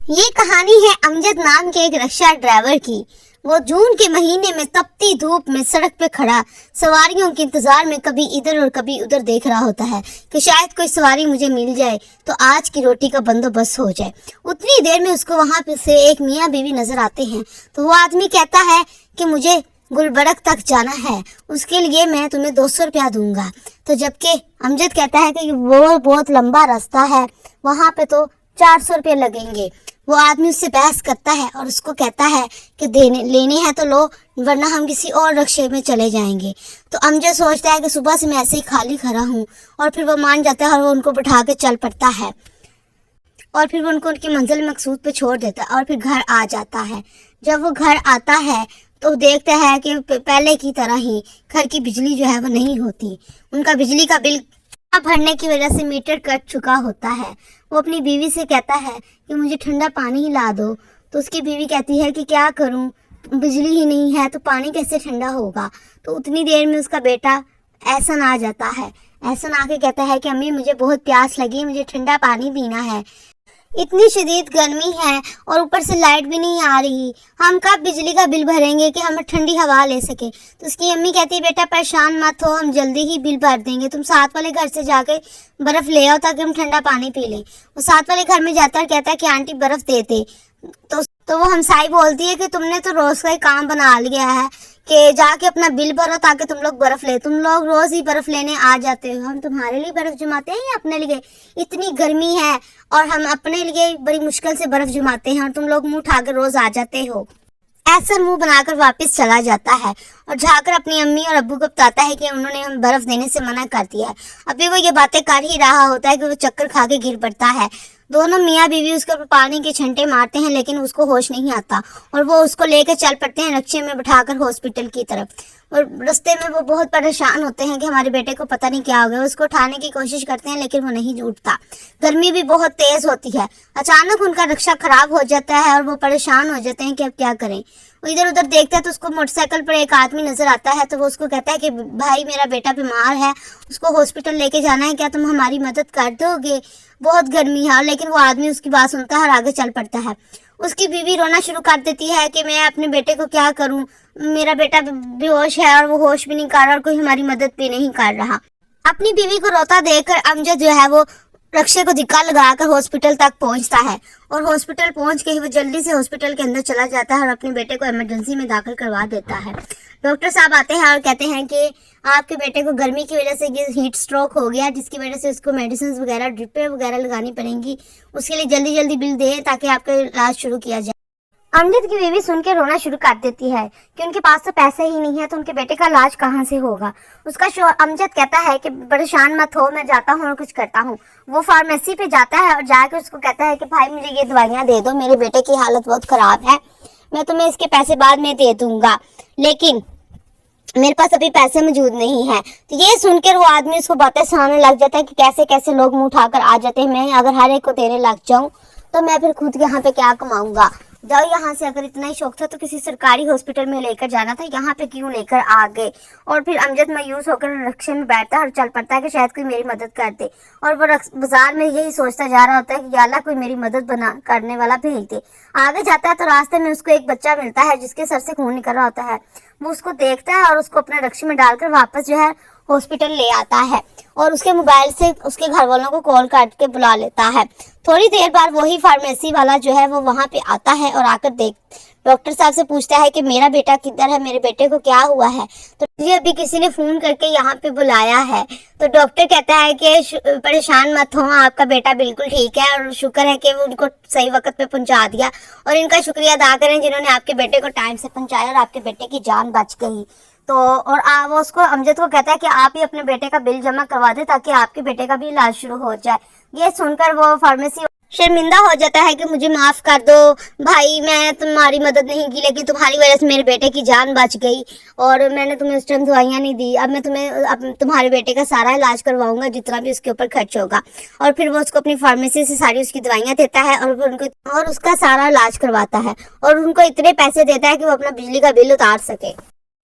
ये कहानी है अमजद नाम के एक रिक्शा ड्राइवर की। वो जून के महीने में तपती धूप में सड़क पे खड़ा सवारियों के इंतजार में कभी इधर और कभी उधर देख रहा होता है कि शायद कोई सवारी मुझे मिल जाए तो आज की रोटी का बंदोबस्त हो जाए। उतनी देर में उसको वहां पे से एक मियाँ बीवी नजर आते हैं। तो वो आदमी कहता है कि मुझे गुलबर्ग तक जाना है, उसके लिए मैं तुम्हें 200 रुपया दूंगा। तो जबकि अमजद कहता है कि वो बहुत लंबा रास्ता है, वहां पे तो 400 रुपये लगेंगे। वो आदमी उससे बहस करता है और उसको कहता है कि लेने हैं तो लो, वरना हम किसी और रिक्शे में चले जाएंगे। तो अमजद सोचता है कि सुबह से मैं ऐसे ही खाली खड़ा हूँ, और फिर वो मान जाता है और वो उनको बिठा के चल पड़ता है और फिर वो उनको उनकी मंजिल मकसूद पे छोड़ देता है और फिर घर आ जाता है। जब वो घर आता है तो देखता है कि पहले की तरह ही घर की बिजली जो है वो नहीं होती। उनका बिजली का बिल भरने की वजह से मीटर कट चुका होता है। वो अपनी बीवी से कहता है कि मुझे ठंडा पानी ही ला दो। तो उसकी बीवी कहती है कि क्या करूं, बिजली ही नहीं है तो पानी कैसे ठंडा होगा। तो उतनी देर में उसका बेटा एहसन आ जाता है। एहसन आके कहता है कि अम्मी मुझे बहुत प्यास लगी, मुझे ठंडा पानी पीना है। इतनी शदीद गर्मी है और ऊपर से लाइट भी नहीं आ रही, हम कब बिजली का बिल भरेंगे कि हम ठंडी हवा ले सके। तो उसकी अम्मी कहती है बेटा परेशान मत हो, हम जल्दी ही बिल भर देंगे, तुम साथ वाले घर से जाके बर्फ ले आओ ताकि हम ठंडा पानी पी लें। वो साथ वाले घर में जाता है और कहता है कि आंटी बर्फ दे दे। तो वो हमसाई बोलती है कि तुमने तो रोज का ही काम बना लिया है कि जाके अपना बिल भरो ताकि तुम लोग बर्फ ले। तुम लोग रोज ही बर्फ लेने आ जाते हो, हम तुम्हारे लिए बर्फ जमाते हैं या अपने लिए? इतनी गर्मी है और हम अपने लिए बड़ी मुश्किल से बर्फ जमाते हैं और तुम लोग मुंह उठाकर रोज आ जाते हो। ऐसा मुंह बनाकर वापस चला जाता है और जाकर अपनी अम्मी और अब्बू को बताता है कि उन्होंने हम बर्फ देने से मना कर दिया है। अभी वो ये बातें कर ही रहा होता है कि वो चक्कर खा के गिर पड़ता है। दोनों मियाँ बीवी उसके ऊपर पानी के छंटे मारते हैं लेकिन उसको होश नहीं आता और वो उसको लेकर चल पड़ते हैं रिक्शे में बिठाकर हॉस्पिटल की तरफ। और रास्ते में वो बहुत परेशान होते हैं कि हमारे बेटे को पता नहीं क्या हो गया। उसको उठाने की कोशिश करते हैं लेकिन वो नहीं उठता। गर्मी भी बहुत तेज होती है। अचानक उनका रिक्शा खराब हो जाता है और वो परेशान हो जाते हैं कि अब क्या करें। वो इधर उधर देखता है तो उसको मोटरसाइकिल पर एक आदमी नजर आता है। तो वो उसको कहता है कि भाई मेरा बेटा बीमार है, उसको हॉस्पिटल लेके जाना है, क्या तुम हमारी मदद कर दोगे? बहुत गर्मी है। लेकिन वो आदमी उसकी बात सुनता है और आगे चल पड़ता है। उसकी बीवी रोना शुरू कर देती है कि मैं अपने बेटे को क्या करूं, मेरा बेटा बेहोश है और वो होश भी नहीं कर रहा और कोई हमारी मदद भी नहीं कर रहा। अपनी बीवी को रोता देखकर अमजद जो है वो रिक्शे को धक्का लगाकर हॉस्पिटल तक पहुंचता है और हॉस्पिटल पहुंच के ही वो जल्दी से हॉस्पिटल के अंदर चला जाता है और अपने बेटे को इमरजेंसी में दाखिल करवा देता है। डॉक्टर साहब आते हैं और कहते हैं कि आपके बेटे को गर्मी की वजह से ये हीट स्ट्रोक हो गया, जिसकी वजह से उसको मेडिसिन वगैरह ड्रिपें वगैरह लगानी पड़ेंगी। उसके लिए जल्दी जल्दी बिल दें ताकि आपका इलाज शुरू किया जाए। अमजद की बीवी सुन के रोना शुरू कर देती है कि उनके पास तो पैसे ही नहीं है तो उनके बेटे का इलाज कहाँ से होगा। उसका शोहर अमजद कहता है कि परेशान मत हो, मैं जाता हूँ और कुछ करता हूँ। वो फार्मेसी पे जाता है और जाकर उसको कहता है कि भाई मुझे ये दवाइयाँ दे दो, मेरे बेटे की हालत बहुत खराब है, मैं तुम्हें इसके पैसे बाद में दे दूंगा, लेकिन मेरे पास अभी पैसे मौजूद नहीं है। तो ये सुनकर वो आदमी उसको बातें सुनाने लग जाता है कि कैसे कैसे लोग मुंह उठाकर आ जाते हैं, मैं अगर हर एक को देने लग जाऊं तो मैं फिर खुद यहाँ पे क्या कमाऊंगा। जाओ यहाँ से, अगर इतना ही शौक था तो किसी सरकारी हॉस्पिटल में लेकर जाना था, यहाँ पे क्यों लेकर आ गए। और फिर अमजद मायूस होकर रिक्शे में बैठता है और चल पड़ता है कि शायद कोई मेरी मदद कर दे। और वो बाजार में यही सोचता जा रहा होता है कि या अल्लाह कोई मेरी मदद बना करने वाला भेज दे। आगे जाता है तो रास्ते में उसको एक बच्चा मिलता है जिसके सर से खून निकल रहा होता है। वो उसको देखता है और उसको अपने रिक्शे में डालकर वापस जो है हॉस्पिटल ले आता है और उसके मोबाइल से उसके घर वालों को कॉल करके बुला लेता है। थोड़ी देर बाद वही फार्मेसी वाला जो है वो वहां पे आता है और आकर डॉक्टर साहब से पूछता है कि मेरा बेटा किधर है, मेरे बेटे को क्या हुआ है। तो मुझे अभी किसी ने फोन करके यहाँ पे बुलाया है। तो डॉक्टर कहता है कि परेशान मत हो, आपका बेटा बिल्कुल ठीक है और शुक्र है कि वो उनको सही वक्त पे पहुंचा दिया और इनका शुक्रिया अदा करें जिन्होंने आपके बेटे को टाइम से पहुंचाया और आपके बेटे की जान बच गई। तो और वो उसको अमजद को कहता है कि आप ही अपने बेटे का बिल जमा करवा दे ताकि आपके बेटे का भी इलाज शुरू हो जाए। ये सुनकर वो फार्मेसी शर्मिंदा हो जाता है कि मुझे माफ कर दो भाई, मैं तुम्हारी मदद नहीं की लेकिन तुम्हारी वजह से मेरे बेटे की जान बच गई और मैंने तुम्हें उस टाइम दवाइयाँ नहीं दी। अब मैं तुम्हें तुम्हारे बेटे का सारा इलाज करवाऊंगा जितना भी उसके ऊपर खर्च होगा। और फिर वो उसको अपनी फार्मेसी से सारी उसकी दवाइयाँ देता है और उसका सारा इलाज करवाता है और उनको इतने पैसे देता है कि वो अपना बिजली का बिल उतार सके।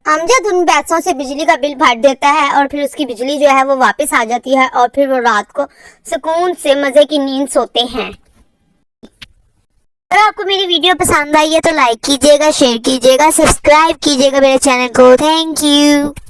अमजद उन पैसों से बिजली का बिल भर देता है और फिर उसकी बिजली जो है वो वापस आ जाती है और फिर वो रात को सुकून से मजे की नींद सोते हैं। अगर आपको मेरी वीडियो पसंद आई है तो लाइक कीजिएगा, शेयर कीजिएगा, सब्सक्राइब कीजिएगा मेरे चैनल को। Thank you.